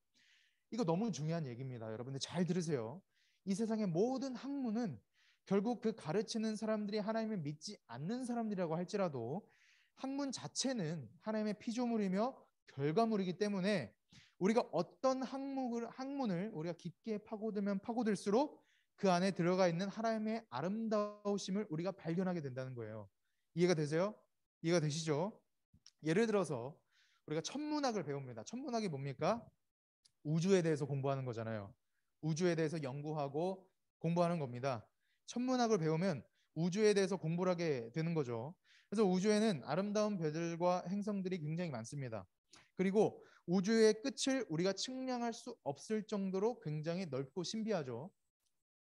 이거 너무 중요한 얘기입니다. 여러분들 잘 들으세요. 이 세상의 모든 학문은 결국 그 가르치는 사람들이 하나님을 믿지 않는 사람들이라고 할지라도 학문 자체는 하나님의 피조물이며 결과물이기 때문에 우리가 어떤 학문을 우리가 깊게 파고들면 파고들수록 그 안에 들어가 있는 하나님의 아름다우심을 우리가 발견하게 된다는 거예요. 이해가 되세요? 이해가 되시죠? 예를 들어서 우리가 천문학을 배웁니다. 천문학이 뭡니까? 우주에 대해서 공부하는 거잖아요. 우주에 대해서 연구하고 공부하는 겁니다. 천문학을 배우면 우주에 대해서 공부를 하게 되는 거죠. 그래서 우주에는 아름다운 별들과 행성들이 굉장히 많습니다. 그리고 우주의 끝을 우리가 측량할 수 없을 정도로 굉장히 넓고 신비하죠.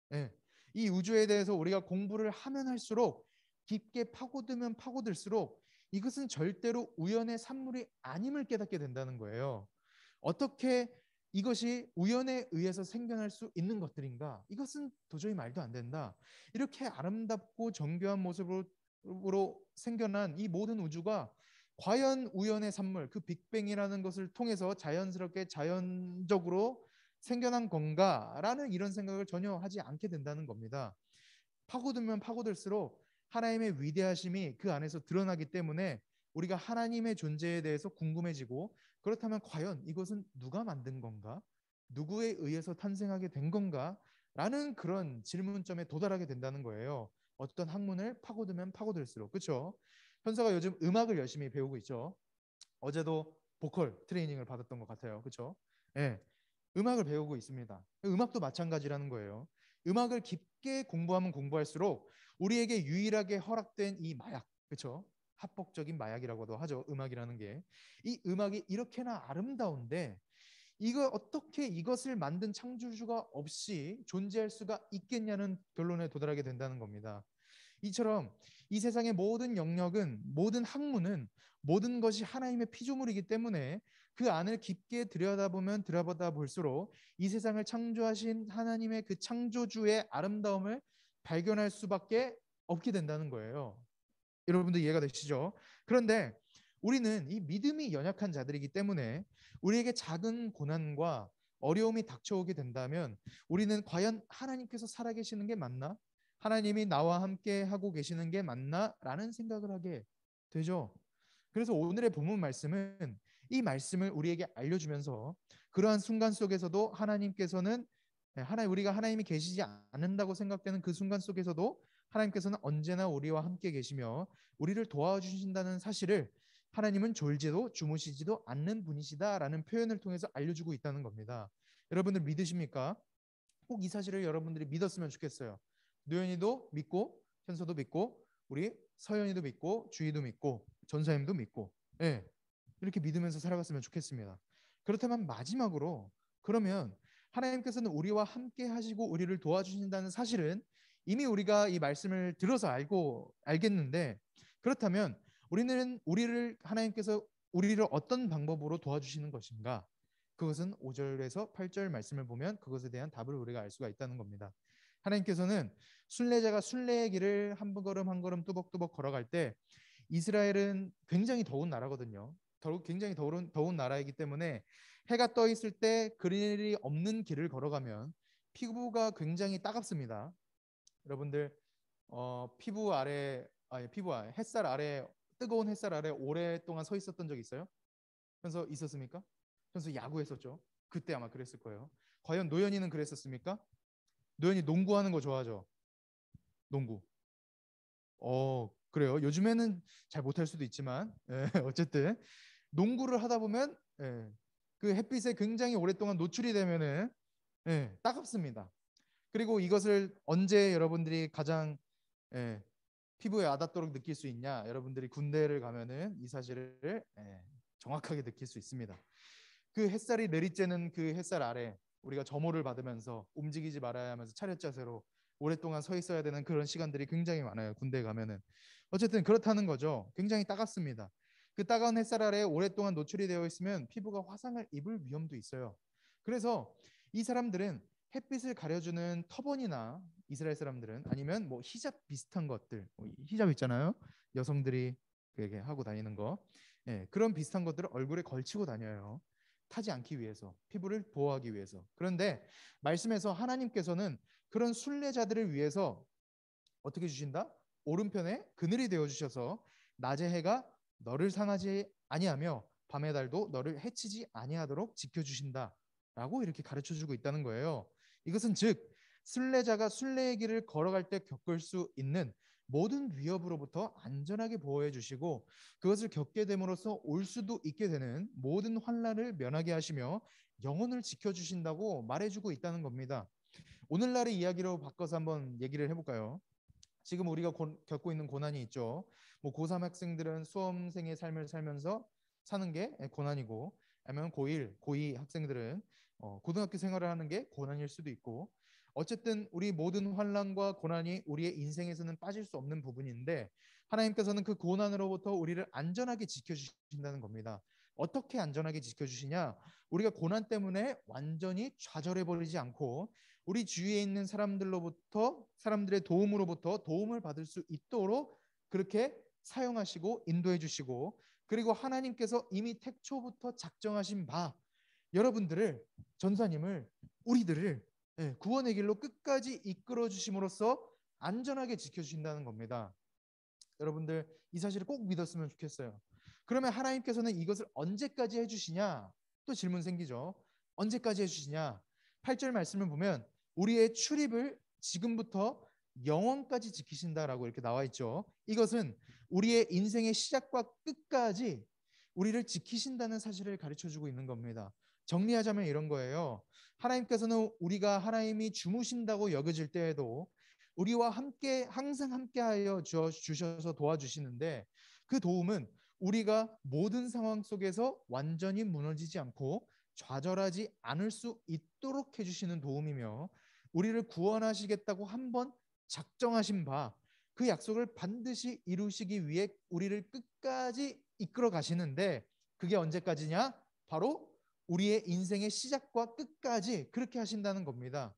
네. 이 우주에 대해서 우리가 공부를 하면 할수록 깊게 파고들면 파고들수록 이것은 절대로 우연의 산물이 아님을 깨닫게 된다는 거예요. 어떻게 이것이 우연에 의해서 생겨날 수 있는 것들인가? 이것은 도저히 말도 안 된다. 이렇게 아름답고 정교한 모습으로 생겨난 이 모든 우주가 과연 우연의 산물, 그 빅뱅이라는 것을 통해서 자연스럽게 자연적으로 생겨난 건가라는 이런 생각을 전혀 하지 않게 된다는 겁니다. 파고들면 파고들수록 하나님의 위대하심이 그 안에서 드러나기 때문에 우리가 하나님의 존재에 대해서 궁금해지고, 그렇다면 과연 이것은 누가 만든 건가? 누구에 의해서 탄생하게 된 건가? 라는 그런 질문점에 도달하게 된다는 거예요. 어떤 학문을 파고들면 파고들수록. 그렇죠? 현서가 요즘 음악을 열심히 배우고 있죠. 어제도 보컬 트레이닝을 받았던 것 같아요. 그렇죠? 예. 음악을 배우고 있습니다. 음악도 마찬가지라는 거예요. 음악을 깊게 공부하면 공부할수록 우리에게 유일하게 허락된 이 마약, 그렇죠? 합법적인 마약이라고도 하죠. 음악이라는 게. 이 음악이 이렇게나 아름다운데 이거 어떻게 이것을 만든 창조주가 없이 존재할 수가 있겠냐는 결론에 도달하게 된다는 겁니다. 이처럼 이 세상의 모든 영역은, 모든 학문은, 모든 것이 하나님의 피조물이기 때문에 그 안을 깊게 들여다보면 들여다보다 볼수록 이 세상을 창조하신 하나님의 그 창조주의 아름다움을 발견할 수밖에 없게 된다는 거예요. 여러분들 이해가 되시죠? 그런데 우리는 이 믿음이 연약한 자들이기 때문에 우리에게 작은 고난과 어려움이 닥쳐오게 된다면 우리는 과연 하나님께서 살아계시는 게 맞나? 하나님이 나와 함께 하고 계시는 게 맞나? 라는 생각을 하게 되죠? 그래서 오늘의 본문 말씀은 이 말씀을 우리에게 알려주면서 그러한 순간 속에서도 하나님께서는 우리가 하나님이 계시지 않는다고 생각되는 그 순간 속에서도 하나님께서는 언제나 우리와 함께 계시며 우리를 도와주신다는 사실을 하나님은 졸지도 주무시지도 않는 분이시다라는 표현을 통해서 알려주고 있다는 겁니다. 여러분들 믿으십니까? 꼭 이 사실을 여러분들이 믿었으면 좋겠어요. 노현이도 믿고 현서도 믿고 우리 서연이도 믿고 주희도 믿고 전사님도 믿고 예, 이렇게 믿으면서 살아갔으면 좋겠습니다. 그렇다면 마지막으로 그러면 하나님께서는 우리와 함께 하시고 우리를 도와주신다는 사실은 이미 우리가 이 말씀을 들어서 알겠는데 그렇다면 우리를 하나님께서 우리를 어떤 방법으로 도와주시는 것인가? 그것은 5절에서 8절 말씀을 보면 그것에 대한 답을 우리가 알 수가 있다는 겁니다. 하나님께서는 순례자가 순례의 길을 한 걸음 한 걸음 뚜벅뚜벅 걸어갈 때 이스라엘은 굉장히 더운 나라거든요. 굉장히 더운 나라이기 때문에 해가 떠 있을 때 그늘이 없는 길을 걸어가면 피부가 굉장히 따갑습니다. 여러분들 피부 아래 아니 피부 아래 햇살 아래 뜨거운 햇살 아래 오랫동안 서 있었던 적 있어요? 현서 있었습니까? 현서 야구했었죠. 그때 아마 그랬을 거예요. 과연 노현이는 그랬었습니까? 노현이 농구하는 거 좋아하죠? 농구. 그래요. 요즘에는 잘 못할 수도 있지만 어쨌든 농구를 하다 보면 그 햇빛에 굉장히 오랫동안 노출이 되면은 따갑습니다. 그리고 이것을 언제 여러분들이 가장 예, 피부에 와닿도록 느낄 수 있냐? 여러분들이 군대를 가면은 이 사실을 정확하게 느낄 수 있습니다. 그 햇살이 내리쬐는 그 햇살 아래 우리가 점호를 받으면서 움직이지 말아야 하면서 차렷 자세로 오랫동안 서 있어야 되는 그런 시간들이 굉장히 많아요. 군대 가면은. 어쨌든 그렇다는 거죠. 굉장히 따갑습니다. 그 따가운 햇살 아래 오랫동안 노출이 되어 있으면 피부가 화상을 입을 위험도 있어요. 그래서 이 사람들은 햇빛을 가려주는 터번이나 이스라엘 사람들은 아니면 뭐 히잡 비슷한 것들, 히잡 있잖아요. 여성들이 그게 하고 다니는 거, 그런 비슷한 것들을 얼굴에 걸치고 다녀요. 타지 않기 위해서, 피부를 보호하기 위해서. 그런데 말씀에서 하나님께서는 그런 순례자들을 위해서 어떻게 주신다? 오른편에 그늘이 되어 주셔서 낮의 해가 너를 상하지 아니하며 밤의 달도 너를 해치지 아니하도록 지켜 주신다라고 이렇게 가르쳐 주고 있다는 거예요. 이것은 즉 순례자가 순례의 길을 걸어갈 때 겪을 수 있는 모든 위협으로부터 안전하게 보호해 주시고 그것을 겪게 됨으로써 올 수도 있게 되는 모든 환난을 면하게 하시며 영혼을 지켜 주신다고 말해 주고 있다는 겁니다. 오늘날의 이야기로 바꿔서 한번 얘기를 해볼까요? 지금 우리가 겪고 있는 고난이 있죠. 뭐 고3 학생들은 수험생의 삶을 살면서 사는 게 고난이고, 아니면 고1, 고2 학생들은 고등학교 생활을 하는 게 고난일 수도 있고, 어쨌든 우리 모든 환난과 고난이 우리의 인생에서는 빠질 수 없는 부분인데 하나님께서는 그 고난으로부터 우리를 안전하게 지켜주신다는 겁니다. 어떻게 안전하게 지켜주시냐? 우리가 고난 때문에 완전히 좌절해 버리지 않고 우리 주위에 있는 사람들의 도움으로부터 도움을 받을 수 있도록 그렇게 사용하시고 인도해 주시고 그리고 하나님께서 이미 태초부터 작정하신 바 여러분들을 전사님을 우리들을 구원의 길로 끝까지 이끌어 주심으로써 안전하게 지켜 주신다는 겁니다. 여러분들 이 사실을 꼭 믿었으면 좋겠어요. 그러면 하나님께서는 이것을 언제까지 해주시냐? 또 질문 생기죠. 언제까지 해주시냐? 8절 말씀을 보면 우리의 출입을 지금부터 영원까지 지키신다라고 이렇게 나와 있죠. 이것은 우리의 인생의 시작과 끝까지 우리를 지키신다는 사실을 가르쳐 주고 있는 겁니다. 정리하자면 이런 거예요. 하나님께서는 우리가 하나님이 주무신다고 여겨질 때에도 우리와 함께 항상 함께하여 주셔서 도와주시는데 그 도움은 우리가 모든 상황 속에서 완전히 무너지지 않고 좌절하지 않을 수 있도록 해주시는 도움이며 우리를 구원하시겠다고 한번 작정하신 바 그 약속을 반드시 이루시기 위해 우리를 끝까지 이끌어 가시는데 그게 언제까지냐? 바로 우리의 인생의 시작과 끝까지 그렇게 하신다는 겁니다.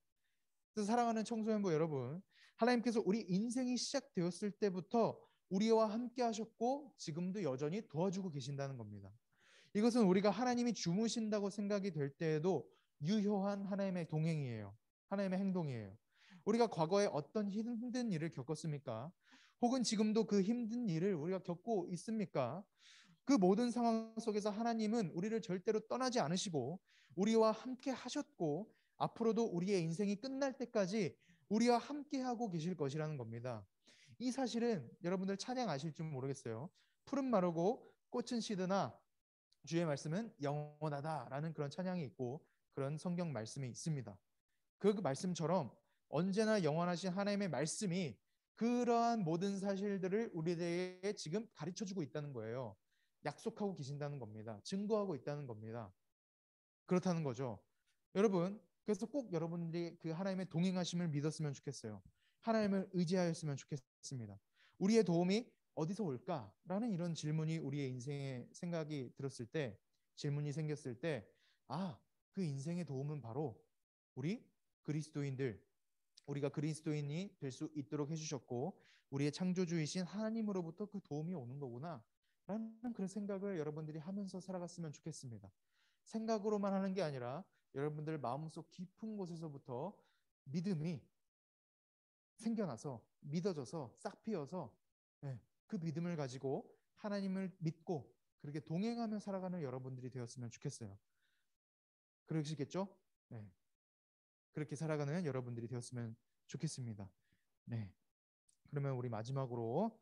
그래서 사랑하는 청소년부 여러분, 하나님께서 우리 인생이 시작되었을 때부터 우리와 함께 하셨고 지금도 여전히 도와주고 계신다는 겁니다. 이것은 우리가 하나님이 주무신다고 생각이 될 때에도 유효한 하나님의 동행이에요. 하나님의 행동이에요. 우리가 과거에 어떤 힘든 일을 겪었습니까? 혹은 지금도 그 힘든 일을 우리가 겪고 있습니까? 그 모든 상황 속에서 하나님은 우리를 절대로 떠나지 않으시고 우리와 함께 하셨고 앞으로도 우리의 인생이 끝날 때까지 우리와 함께 하고 계실 것이라는 겁니다. 이 사실은 여러분들 찬양 아실 줄 모르겠어요. 푸른 마르고 꽃은 시드나 주의 말씀은 영원하다라는 그런 찬양이 있고 그런 성경 말씀이 있습니다. 그 말씀처럼 언제나 영원하신 하나님의 말씀이 그러한 모든 사실들을 우리에게 지금 가르쳐주고 있다는 거예요. 약속하고 계신다는 겁니다. 증거하고 있다는 겁니다. 그렇다는 거죠. 여러분, 그래서 꼭 여러분들이 그 하나님의 동행하심을 믿었으면 좋겠어요. 하나님을 의지하였으면 좋겠습니다. 우리의 도움이 어디서 올까라는 이런 질문이 우리의 인생에 생각이 들었을 때, 질문이 생겼을 때, 그 인생의 도움은 바로 우리 그리스도인들, 우리가 그리스도인이 될 수 있도록 해주셨고 우리의 창조주이신 하나님으로부터 그 도움이 오는 거구나 라는 그런 생각을 여러분들이 하면서 살아갔으면 좋겠습니다. 생각으로만 하는 게 아니라 여러분들 마음속 깊은 곳에서부터 믿음이 생겨나서 믿어져서 싹 피어서 그 믿음을 가지고 하나님을 믿고 그렇게 동행하며 살아가는 여러분들이 되었으면 좋겠어요. 그러시겠죠? 네. 그렇게 살아가는 여러분들이 되었으면 좋겠습니다. 네. 그러면 우리 마지막으로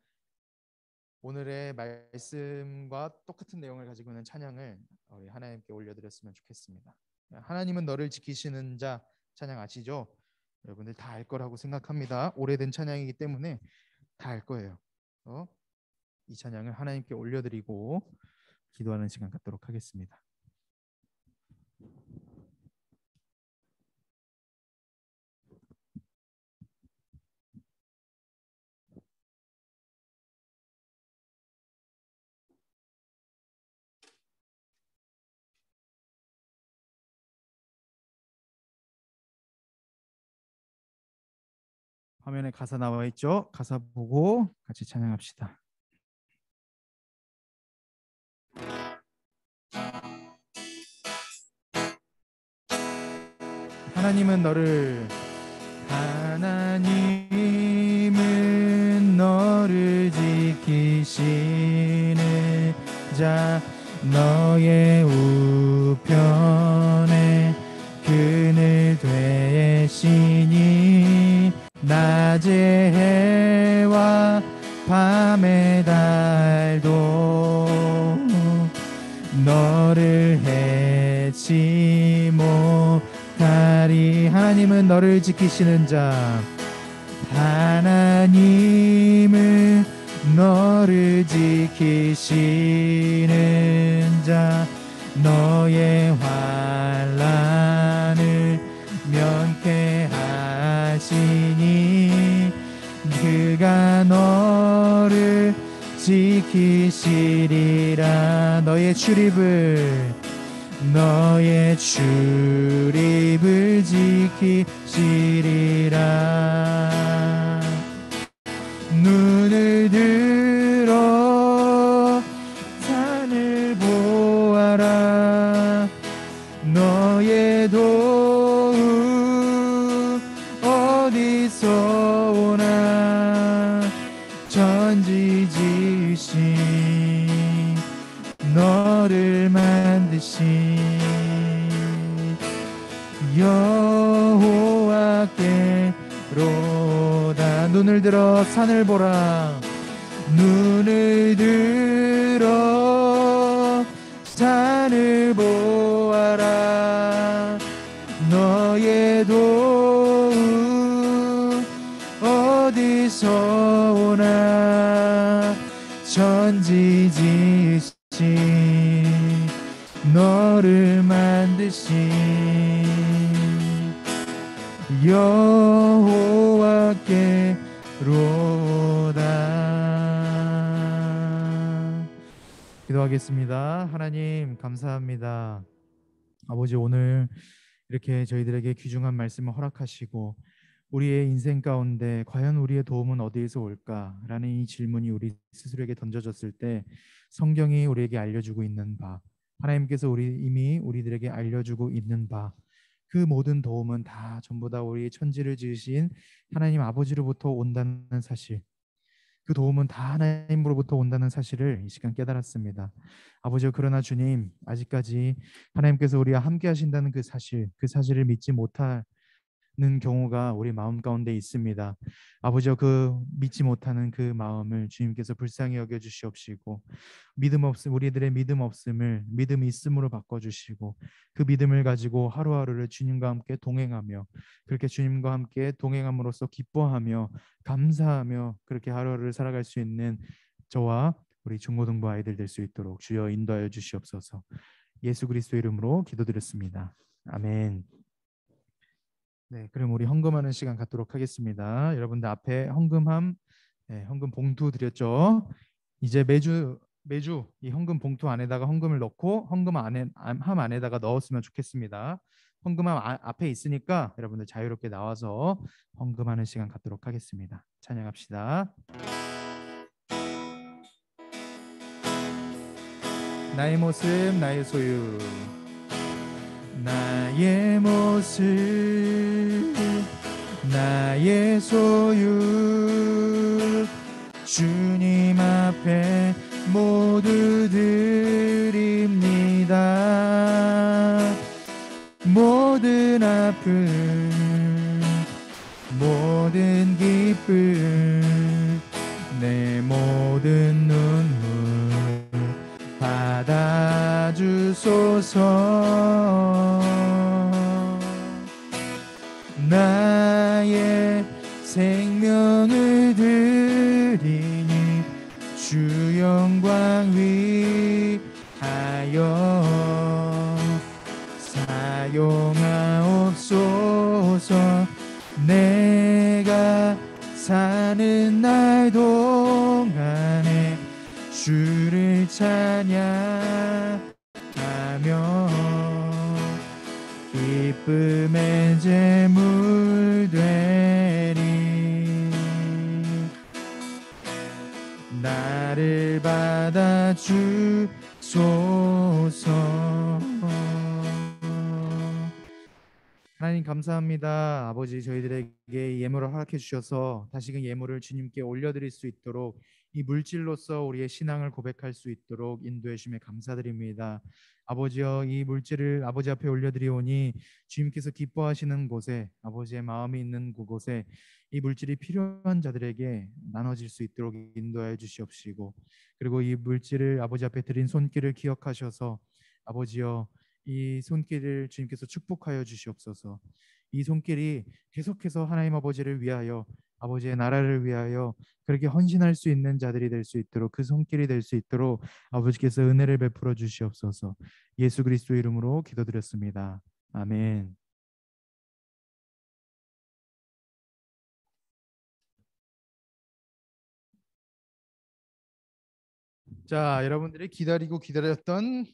오늘의 말씀과 똑같은 내용을 가지고 있는 찬양을 우리 하나님께 올려드렸으면 좋겠습니다. 하나님은 너를 지키시는 자 찬양 아시죠? 여러분들 다 알 거라고 생각합니다. 오래된 찬양이기 때문에 다 알 거예요. 이 찬양을 하나님께 올려드리고 기도하는 시간 갖도록 하겠습니다. 화면에 가사 나와 있죠? 가사 보고 같이 찬양합시다. 하나님은 너를 지키시는 자 너의 우편에 그늘 되시니 낮의 해와 밤의 달도 너를 해치 못하리. 하나님은 너를 지키시는 자 하나님은 너를 지키시는 자 너의 환난을 면케하시니 그가 너를 지키시리라. 너의 출입을 지키시리라. 눈을 들어 산을 보아라. 너의 도움 어디서 오나. 천지 지으신 너를 만드신 여호와께로다. 눈을 들어 산을 보라. 눈을 들어 산을 보아라. 너의 도움 어디서 오나. 천지 지으신 너를 만드신 여호와께로다. 기도하겠습니다. 하나님 감사합니다. 아버지, 오늘 이렇게 저희들에게 귀중한 말씀을 허락하시고 우리의 인생 가운데 과연 우리의 도움은 어디에서 올까라는 이 질문이 우리 스스로에게 던져졌을 때 성경이 우리에게 알려주고 있는 바, 하나님께서 이미 우리들에게 알려주고 있는 바, 그 모든 도움은 다 전부 다 우리 천지를 지으신 하나님 아버지로부터 온다는 사실, 그 도움은 다 하나님으로부터 온다는 사실을 이 시간 깨달았습니다. 아버지요, 그러나 주님, 아직까지 하나님께서 우리와 함께 하신다는 그 사실을 믿지 못하는 경우가 우리 마음 가운데 있습니다. 아버지요, 그 믿지 못하는 그 마음을 주님께서 불쌍히 여겨 주시옵시고, 우리들의 믿음 없음을 믿음 있음으로 바꿔 주시고, 그 믿음을 가지고 하루하루를 주님과 함께 동행하며, 그렇게 주님과 함께 동행함으로써 기뻐하며 감사하며 그렇게 하루하루를 살아갈 수 있는 저와 우리 중고등부 아이들 될 수 있도록 주여 인도하여 주시옵소서. 예수 그리스도 이름으로 기도드렸습니다. 아멘. 네, 그럼 우리 헌금하는 시간 갖도록 하겠습니다. 여러분들 앞에 헌금함, 헌금 봉투 드렸죠. 이제 매주 이 헌금 봉투 안에다가 헌금을 넣고 헌금 함 안에다가 넣었으면 좋겠습니다. 헌금함 앞에 있으니까 여러분들 자유롭게 나와서 헌금하는 시간 갖도록 하겠습니다. 찬양합시다. 나의 모습 나의 소유, 나의 모습 나의 소유, 주님 앞에 모두 드립니다. 모든 아픔 모든 기쁨 내 모든 눈물 받아주소서. 나의 생명을 드리니 주 영광 위하여 사용하옵소서. 내가 사는 날 동안에 주를 찬양하며 기쁨의 제물 되리. 나를 받아주소서. 하나님 감사합니다. 아버지, 저희들에게 예물을 허락해 주셔서 다시금 예물을 주님께 올려드릴 수 있도록, 이 물질로서 우리의 신앙을 고백할 수 있도록 인도해 주심에 감사드립니다. 아버지여, 이 물질을 아버지 앞에 올려드리오니 주님께서 기뻐하시는 곳에, 아버지의 마음이 있는 그곳에 이 물질이 필요한 자들에게 나눠질 수 있도록 인도하여 주시옵시고, 그리고 이 물질을 아버지 앞에 드린 손길을 기억하셔서 아버지여, 이 손길을 주님께서 축복하여 주시옵소서. 이 손길이 계속해서 하나님 아버지를 위하여, 아버지의 나라를 위하여 그렇게 헌신할 수 있는 자들이 될 수 있도록, 그 손길이 될 수 있도록 아버지께서 은혜를 베풀어 주시옵소서. 예수 그리스도 이름으로 기도드렸습니다. 아멘. 자, 여러분들이 기다렸던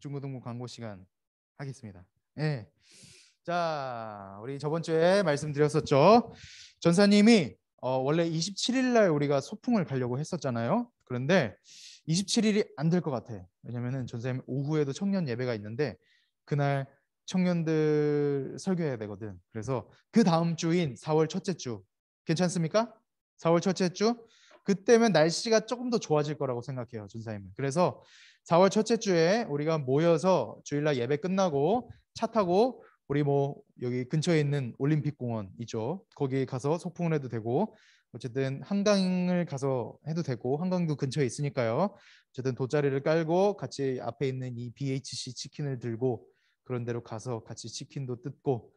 중고등부 광고 시간 하겠습니다. 네. 자, 우리 저번 주에 말씀드렸었죠. 전사님이 원래 27일 날 우리가 소풍을 가려고 했었잖아요. 그런데 27일이 안 될 것 같아. 왜냐면은 전사님 오후에도 청년 예배가 있는데 그날 청년들 설교해야 되거든. 그래서 그 다음 주인 4월 첫째 주 괜찮습니까? 4월 첫째 주 그때면 날씨가 조금 더 좋아질 거라고 생각해요, 전사님은. 그래서 4월 첫째 주에 우리가 모여서 주일날 예배 끝나고 차 타고 우리 여기 근처에 있는 올림픽 공원 있죠. 거기 가서 소풍을 해도 되고, 어쨌든 한강을 가서 해도 되고, 한강도 근처에 있으니까요. 어쨌든 돗자리를 깔고 같이 앞에 있는 이 BHC 치킨을 들고 그런 데로 가서 같이 치킨도 뜯고,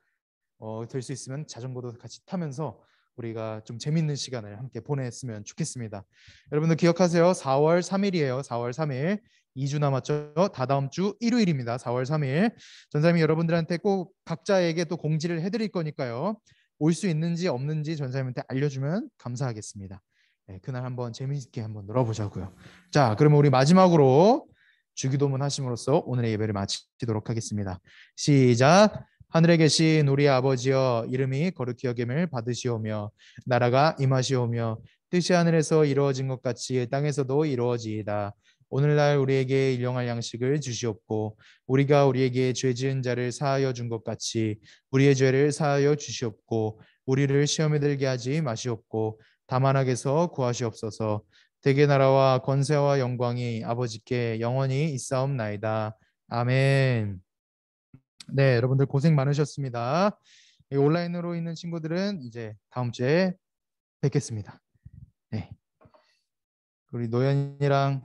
될 수 있으면 자전거도 같이 타면서 우리가 좀 재밌는 시간을 함께 보냈으면 좋겠습니다. 여러분들 기억하세요. 4월 3일이에요. 4월 3일. 2주 남았죠. 다다음 주 일요일입니다. 4월 3일. 전사님이 여러분들한테 꼭 각자에게 또 공지를 해드릴 거니까요. 올 수 있는지 없는지 전사님한테 알려주면 감사하겠습니다. 네, 그날 한번 재미있게 한번 놀아보자고요. 자, 그러면 우리 마지막으로 주기도문 하심으로써 오늘의 예배를 마치도록 하겠습니다. 시작. 하늘에 계신 우리 아버지여, 이름이 거룩히 여김을 받으시오며 나라가 임하시오며 뜻이 하늘에서 이루어진 것 같이 땅에서도 이루어지이다. 오늘날 우리에게 일용할 양식을 주시옵고 우리가 우리에게 죄 지은 자를 사하여 준 것 같이 우리의 죄를 사하여 주시옵고 우리를 시험에 들게 하지 마시옵고 다만하게서 구하시옵소서. 대개 나라와 권세와 영광이 아버지께 영원히 있사옵나이다. 아멘. 네, 여러분들 고생 많으셨습니다. 이 온라인으로 있는 친구들은 이제 다음 주에 뵙겠습니다. 네. 우리 노현이랑